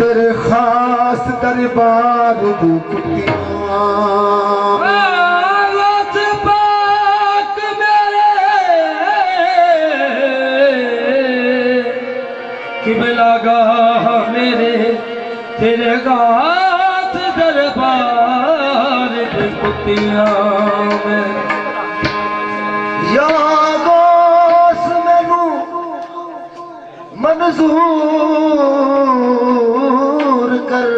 तेरे खास दरबार दी कुटियां किबलागाह मेरे तेरे गाथ दरबार दी कुटियां में या गोस मैनू मंजूर कर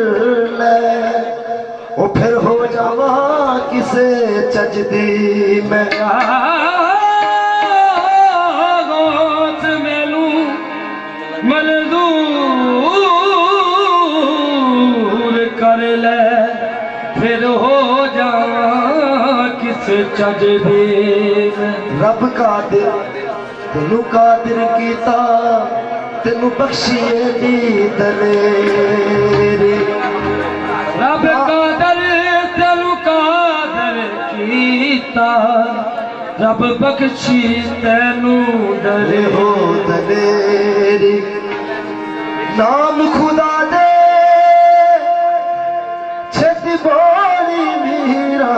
ले ओ फिर हो जावा किसे चजदी मैं मंजूर कर ले फिर हो जा किस चज दे रब कादिर तेनू कादिर कीता तेनू बख्शिए दी दलेरी रब कादर तेनू कादर कीता रब बख्शी तेनू दले हो दलेरी नाम खुदा दे छेती बोली मीरा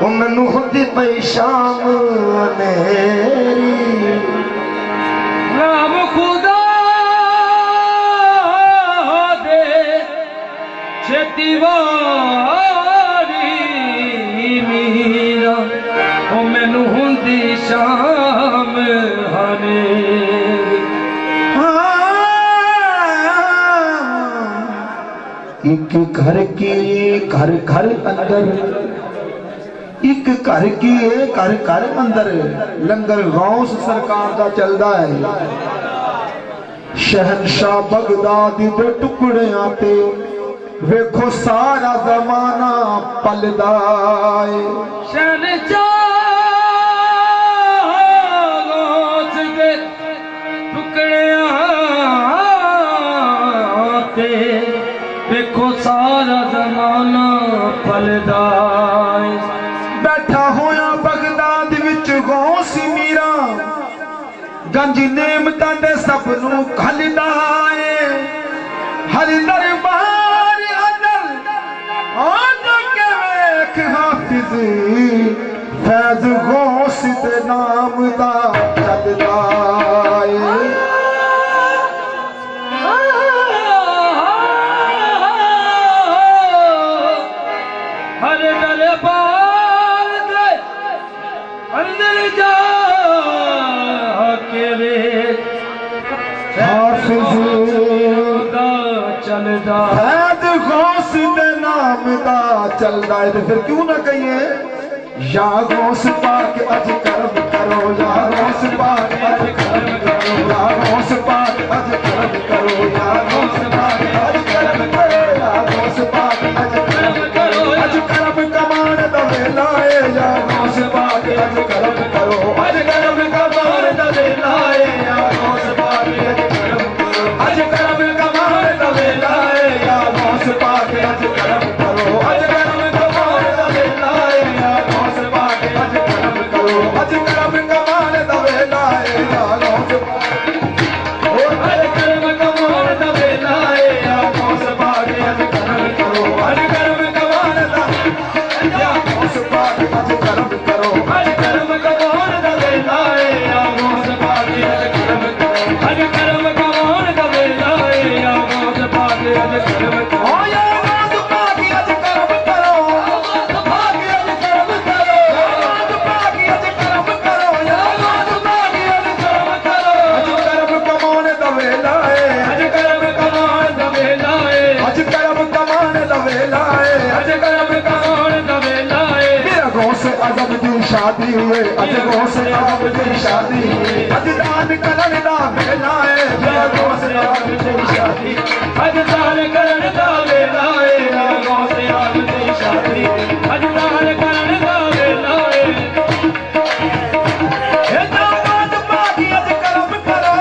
ओ मैनू खुदी पई शाम अनेरी नाम खुदा दे छेती बोली मीरा ओ मैनू हुंदी शाम हनेरी एक घर की घर घर अंदर एक घर की घर घर अंदर लंगर गौस सरकार का चलता है शहनशाह बगदादी दे टुकड़े आते वेखो सारा जमाना पलदा है शहनशाह गौस दे टुकड़े आते देखो सारा जमाना पलदा बैठा होया बगदाद विच गौस मीरा गंज नेमतां दे सब नू खलदा है हर दरबार अंदर आजा के वेख हाफिज फैज गौस दे नाम दा चलदा है हर दरबार दे अंदर जा के वे हाफिज दा चलदा फैज गौस दे नाम दा चलदा है ते फिर क्यों ना कहिए या गौस पाक अज करम करो या गौस पाक अज करम करो या गौस पाक अज करम करो या गौस पाक अज करम करो या गौस पाक अज करम करो अज करम कमान दा वेला है या गौस पाक अज करम करो अज करम कमान दा वेला है या गौस पाक अज करम करो अज करम कमान दा वेला है या गौस पाक अज करम करो अज करम कमान दा वेला है या गौस पाक अज करम करो अज करम कमान दा वेला है या गौस हर कर्म कमान दा वेला है या गौस पाक अज करम करो अज करम कमान दा या गौस पाक अज करम करो हर कर्म कमान दा वेला है या गौस पाक अज करम करो हर कर्म कमान दा वेला है या गौस पाक अज करम करो ओ या गौस पाक अज करम करो गौस पाक अज करम करो गौस पाक अज करम करो या गौस पाक अज करम करो अज करम कमान दा वेला है हर कर्म कमान दा वेला है अज करम कमान दा वेला है हर कर्म कमान दा वेला है मेरा गौस आजम दी शादी हुए अज गौस आजम दी शादी अज दान करन दा वेला है मेरा गौस आजम दी शादी अज दान करन दा वेला है या गौस आजम दी शादी अज दान करन दा वेला है हे दामाद पाक अज करम करो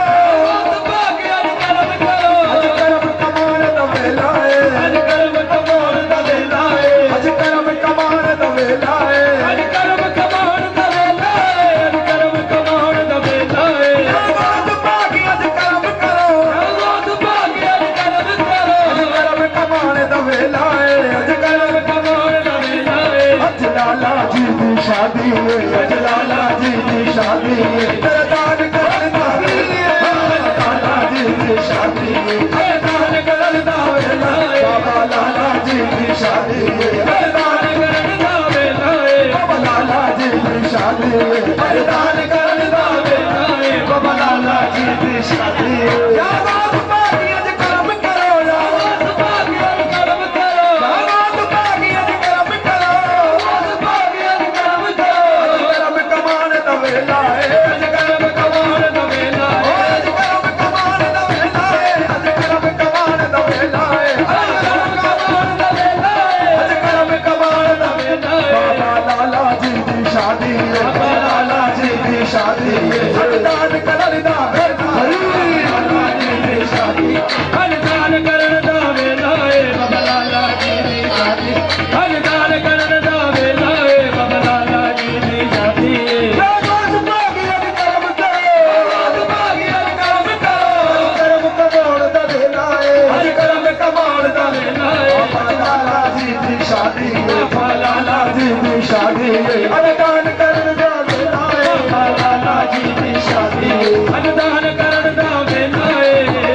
गौस पाक अज करम करो अज करम कमान दा वेला है अज कर्म कमान दा वेला है अज करम कमान दा वेला है अज कर्म कमान दा वेला है अज कर्म कमान दा वेला है दामाद पाक अज करम करो गौस लाला जी की शादी अज लाला जी की शादी दान करन दा वेला लाला जी की शादी दान करन दा वेला बाबा लाला जी की शादी दान करन दा वेला बाबा लाला जी की शादी दान करन दा वेला बाबा लाला जी की शादी या बात बाकी अज कर्म करो या बात बाकी अज कर्म करो या बात बाकी अज कर्म करो बात बाकी अज कर्म करो कर्म कमान दा वेला अज कर्म कमान दा वेला अज कर्म कमान दा वेला अज कर्म कमान दा वेला अज कर्म कमान दा वेला अज कर्म कमान दा वेला बाबा लाला जी की शादी बाबा लाला जी की शादी दान करन दा वेला लाला जी की शादी दान करन दा वेला बाबा लाला जी की शादी दान करन दा वेला बाबा लाला जी की शादी या दोस्त भागी अज कर्म करो भागी अज कर्म करो कर्म कमाउण दा वेला अज कर्म कमाउण दा वेला बाबा लाला जी की शादी बाबा लाला जी की शादी अज दान करन दा वेला बाबा लाला जी की शादी दान करन दा वेला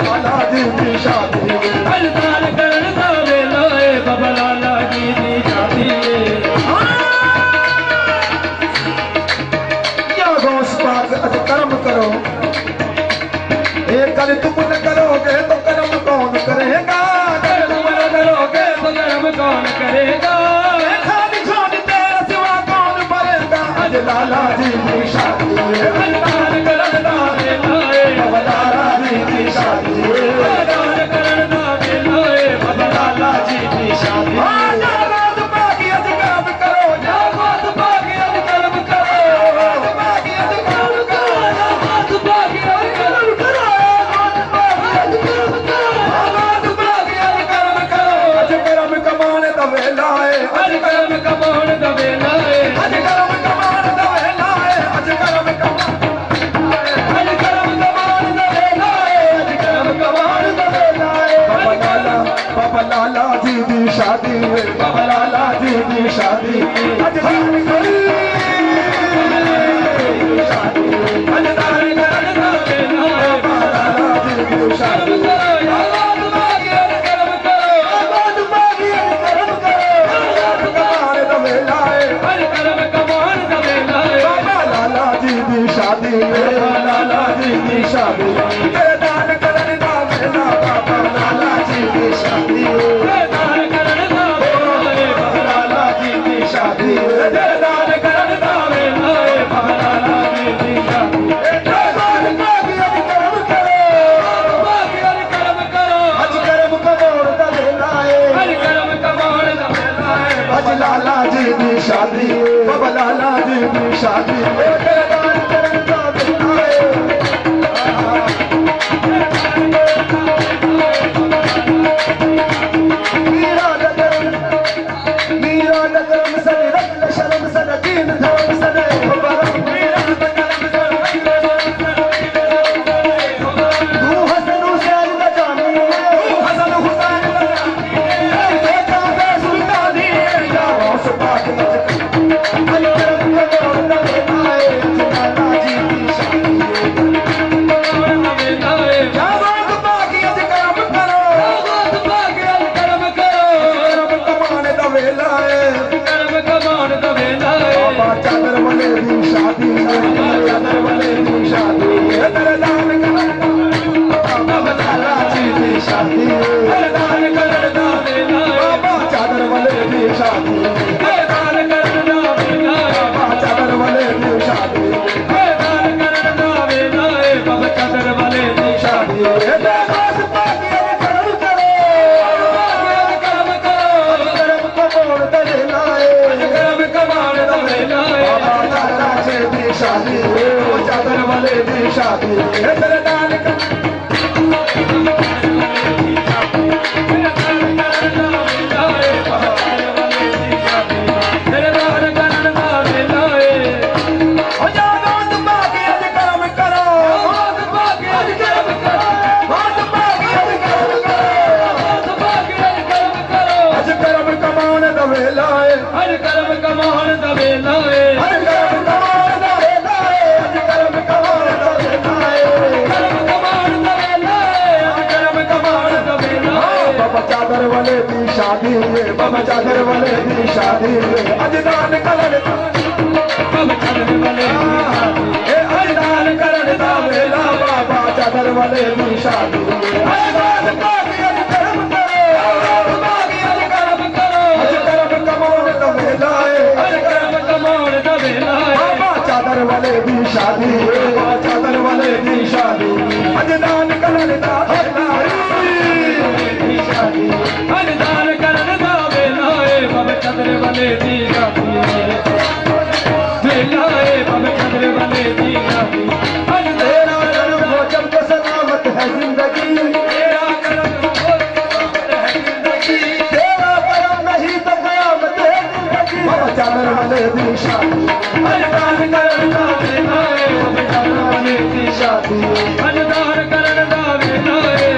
लाला जी की शादी दान करन दा वेला बाबा लाला जी की शादी या गौस पाक अज कर्म करो एक कल तुम न करोगे तो कर्म कौन करेगा तुम न करोगे तो कर्म कौन करेगा खाली छोड़ तेरा सिवा कौन भरेगा अज लाला जी की शादी दान करन दा वेला बाबा लाला जी की शादी दान करन दा वेला बाबा लाला जी की शादी या बात बाकी अज कर्म करो या बात बाकी अज कर्म करो बात बाकी अज कर्म करो या बात बाकी अज कर्म करो बात बाकी अज कर्म करो बात बाकी अज कर्म करो अज कर्म कमाने दा वेला अज कर्म कमाउण दा वेला अज कर्म कमाने दा वेला अज कर्म कमाने अज कर्म कमाने दा वेला अज कर्म कमाने दा वेला बाबा लाला जी की शादी बाबा लाला जी की शादी अज दान करी शादी अज दान करन दा वेला बाबा लाला जी की शादी बात बाकी अज कर्म करो बात बाकी अज कर्म करो बात कमाने दा वेला अज कर्म कमाउण दा वेला बाबा लाला जी की शादी बाबा लाला जी की शादी दान करन दा वेला बाबा लाला जी की शादी दान करन दा वेला बाबा लाला जी की शादी दान करन दा वेला बाबा लाला जी की शादी दान बाकी अज कर्म करो बाकी अज कर्म करो अज कर्म कमाउण दा वेला अज कर्म कमाउण दा वेला अज लाला जी की शादी बाबा लाला जी की शादी दान करन दा वेला मीरा नगर मसन रत्न शर्म सन दीन धर्म सन तू हसन हुसैन का जानी तू हसन हुसैन का जानी देखा है सुल्तानी या गौस पाक अज कर्म करो न वेलाए लाला जी की शादी या बात बाकी अज कर्म करो बात बाकी अज कर्म करो कर्म कमाने दा वेला कर्म कमाउण दा वेला बाबा चादर वाले दी शादी बाबा चादर वाले दी शादी तेरे दान करन बाबा लाला जी की शादी दान करन दा वेला बाबा चादर वाले दी शादी दान करन दा वेला बाबा चादर वाले दी शादी दान करन दा वेला बाबा चादर वाले दी शादी ते बस बाकी अज कर्म करो कर्म करो कर्म कमाउण दा वेला कर्म कमाउण दा वेला बाबा लाला जी की शादी चादर वाले दी शादी तेरे दान तेरे दान करन दा वेला हो जा बात बाकी अज कर्म करो बात बाकी अज कर्म करो बात बाकी अज कर्म करो बात बाकी अज कर्म करो अज कर्म कमाने दा वेला हर कर्म का कमाण दा वेला ए अज करम कमाण दा वेला ए अज करम कमाण दा वेला ए करम कमाण दा वेला ए अज करम कमाण दा वेला ए बाबा चादर वाले दी शादी है बाबा चादर वाले दी शादी है अज दान करन बाबा चादर वाले ए अज दान करन दा वेला बाबा चादर वाले दी शादी है अज दान पाके अज करम करो बागी अज करम करो अज करम कमाण दा वेला है अज करम कमाण दा वेला ए बाबा चादर वाले दी शादी है बाबा चादर वाले दी शादी अज दान करन दा वेला दी शादी अज दान करन दा वेला ए बाबा चादर वाले दी शादी वेला ए बाबा चादर वाले दी शादी अज तेरा कर्म हो जब तो सलामत है जिंदगी तेरा करम हो है जिंदगी तेरा कर्म नहीं तो कयामत है जिंदगी बाबा चादर वाले दी शादी अज दान करन दा वेला ए बाबा चादर वाले दी शादी अज दान करन दा वेला ए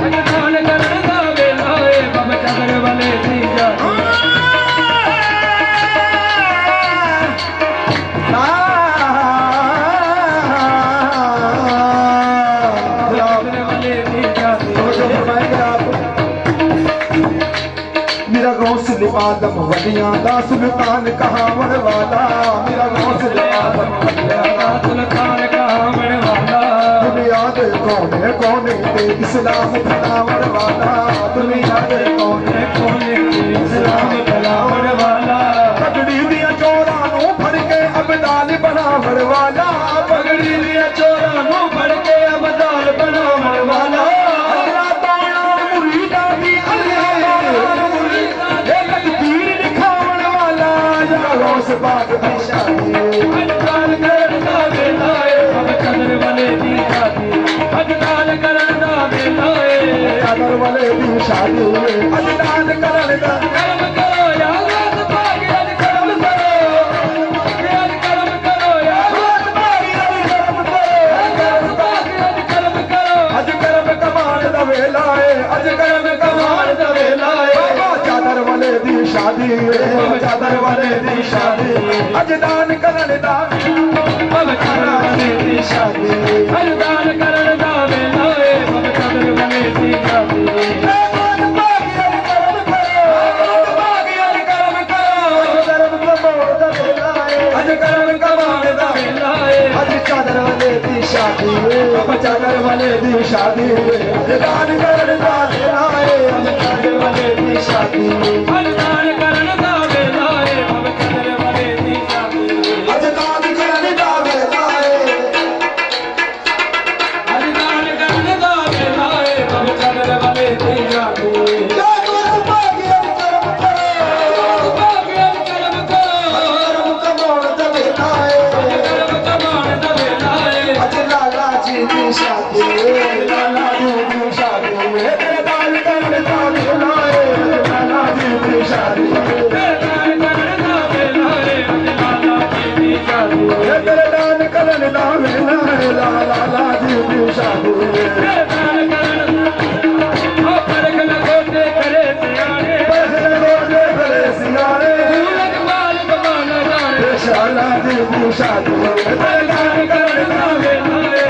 अज दान करन दा वेला ए बाबा चादर वाले दी शादी मेरा गौसल आदम वलियां दा सुल्तान कहावण वाला मेरा गौसल आदम वलियां दा सुल्तान कहावण वाला दुनिया दे कोने कोने ते इस्लाम फैलावण वाला दुनिया दे कोने कोने इस्लाम फैलावण वाला पगड़ी दिया चोरां नूं फड़ के अबदाल बनावण वाला पगड़ी दिया चोरां नूं फड़ के अबदाल बनावण वाला अल्लाह ताला मुरीदां दी तकदीर दिखावण वाला या गौस पाक दी शादी अजदान करन दा वेला ए बाबा चादर वाले दी शादी अजदान करन दा वेला ए चादर वाले दी शादी अजदान करन दा करम करो या रात भाग अज करम करो अज करम करो या रात भागी अज करम करो रात भाग अज करम करो अज करम कमाण दा वेला है अज करम कमाण दा वेला है बाबा चादर वाले दी शादी बाबा चादर वाले दी शादी अजदान करन दा बाबा चादर वाले दी शादी अजदान करन दा वेला ए बाबा चादर वाले दी शादी रात भागी अज करम करो रात भाग अज करम करो करम कमाण दा वेला है अज करम कमाण दा वेला ए अज चादर वाले दी शादी बाबा चादर वाले दी शादी अजदान करन दा वेला है अज चादर वाले दी शादी अजदान करन दा वेला ए बाबा चादर वाले दी शादी अजदान करन दा वेला है अजदान करन दा वेला ए बाबा चादर वाले दी शादी या दोस्त भागी अज करम करो भाग अज करम करो करम कमाण दा वेला है करम कमाण दा वेला ए अज लाला जी दी शादी लाला जी दी शादी तेरे दान करन दा वेला है अज लाला जी दी शादी अजदान करन दा वेला ए अज लाला जी दी शादी तेरे दान करन दा वेला है लाला जी दी शादी अजदान करन ओ परख लगोटे करे सियाणे पैसे रोजे भले सियारे भूलक माल कमाना जाने शाला जी दी शादी तेरे दान करन दा वेला है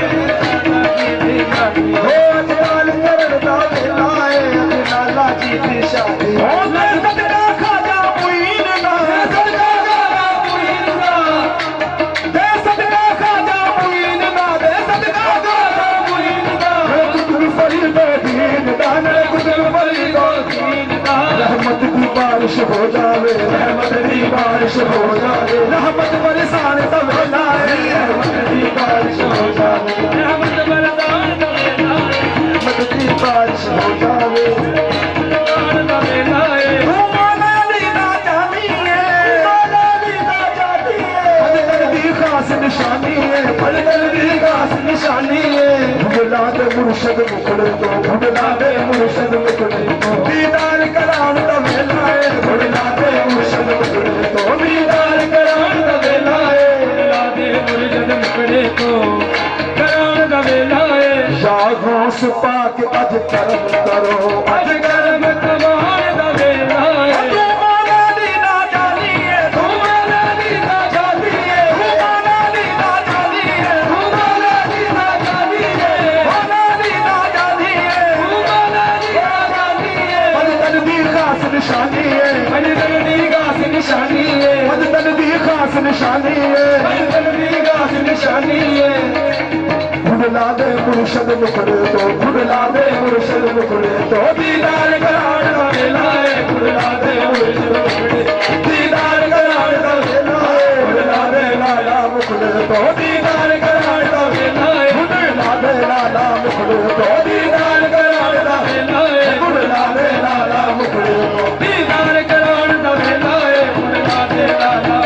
हो अजदान करन दा वेला है अज लाला जी दी शादी हो ते सदका खाजा मुईन दा सदका खाजा मुईन दा दे सदका खाजा मुईन दा दे सदका खाजा मुईन दा कुतुब फरीद दीन दा ने कुतुब फरीद दीन दा रहमत की बारिश हो जावे रहमत की बारिश हो जावे रहमत बरसान दा वेला है रहमत की बारिश हो जावे रहमत बरदान दा वेला ए रहमत की बारिश हो जावे बरदान दा वेला ए तू मौला दी ना जानी है मौला दी ना जानी है अजगर दी खास निशानी है अजगर दी खास निशानी है भुला दे मुर्शद मुकड़े तो भुला दे मुर्शद मुकड़े तो दीदार करान दा वेला है भुला दे मुर्शद मुकड़े तो दीदार करान दा वेला है ला दे मुर्शद मुकड़े को करान दा वेला ए या गौस पाक अज करम करो अज करम कमाण दा वेला ए अज मौला मुर्शद मुखड़े तो खुदला दे मुर्शद मुखड़े तो दीदार कराण दा वेला है खुदला दे मुर्शद मुखड़े दीदार कराण दा वेला है खुदला दे लाला मुखड़े तो दीदार कराण दा वेला है खुदला दे लाला मुखड़े तो दीदार कराण दा वेला है खुदला दे लाला मुखड़े तो दीदार कराण दा वेला है खुदला दे लाला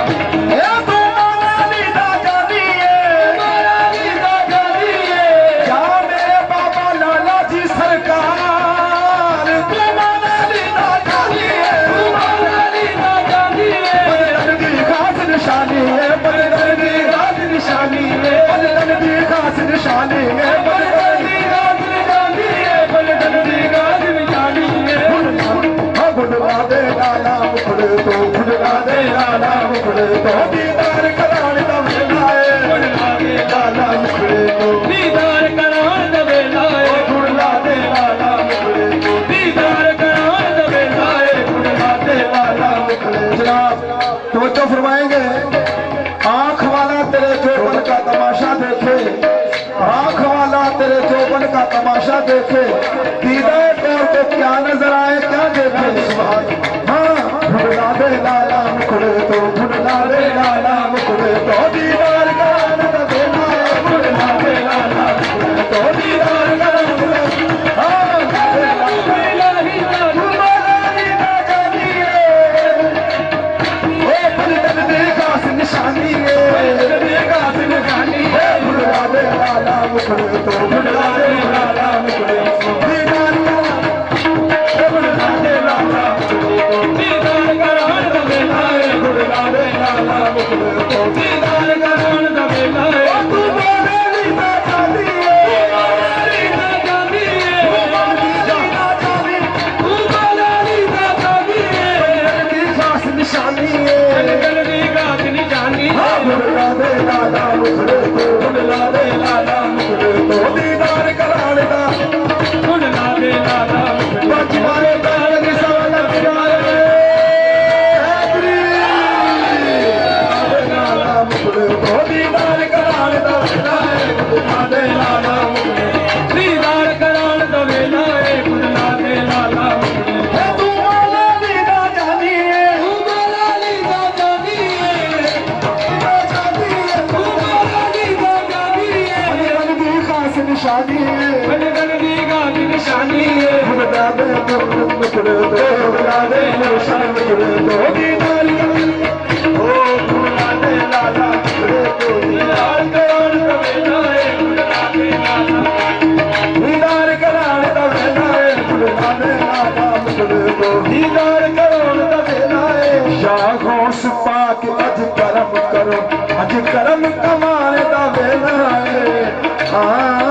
दीदार कराण दा वेला है खुदला दे लाला मुखड़े तो दीदार कराण दा वेला है खुदला दे लाला मुखड़े तो दीदार कराण दा वेला है खुदला दे लाला जनाब तवज्जो फरमाएंगे आंख वाला तेरे जोबन का तमाशा देखे आंख वाला तेरे जोबन का तमाशा देखे दीदार तौर पे क्या नजर आए क्या देखे सुभान हाँ खुदला दे लाला मुखड़े तो खुदला दे लाला मुखड़े तो दीदार कराण दा वेला है खुदला दे लाला मुखड़े तो दीदार कराण दा हाँ इलाही दा निशानी है खुदला दे लाला मुखड़े तो खुदला दे लाला मुखड़े तो दीदार खुदला दे लाला मुखड़े तो दीदार कराण दा वेला है खुदला दे लाला मुखड़े तो दीदार कराण दा वेला है तू बोले नी ना जानी है लीला जानी है जाना जानी तू बाला लीला जानी है की खास निशानी है गल दी गात नी जानी है खुदला दे लाला मुखड़े तो खुदला दे लाला मुखड़े तो दीदार कराण दा खुदला दे लाला मुखड़े बचवाए प्राण निशान प्यारे लाला मुखड़े तो दीदार कराण दा वेला है खुदला दे लाला मुखड़े दीदार कराण दा वेला है खुदला दे लाला मुखड़े तू वाला दीदा जानी है तू बाला लीला जानी है जानी है तू बाला लीला जानी है मन की खास निशानी है गल दी गात निशानी है खुदला दे मुखड़े तो खुदला दे मुर्शद मुखड़े तो दीदार ओ खुदला दे लाला मुखड़े तो दीदार कराण दा वेला है खुदला दे लाला दीदार कराण दा वेला है खुदला दे लाला मुखड़े तो दीदार कराण दा वेला है या गौस पाक अज करम करो अज करम कमाने दा वेला है हाँ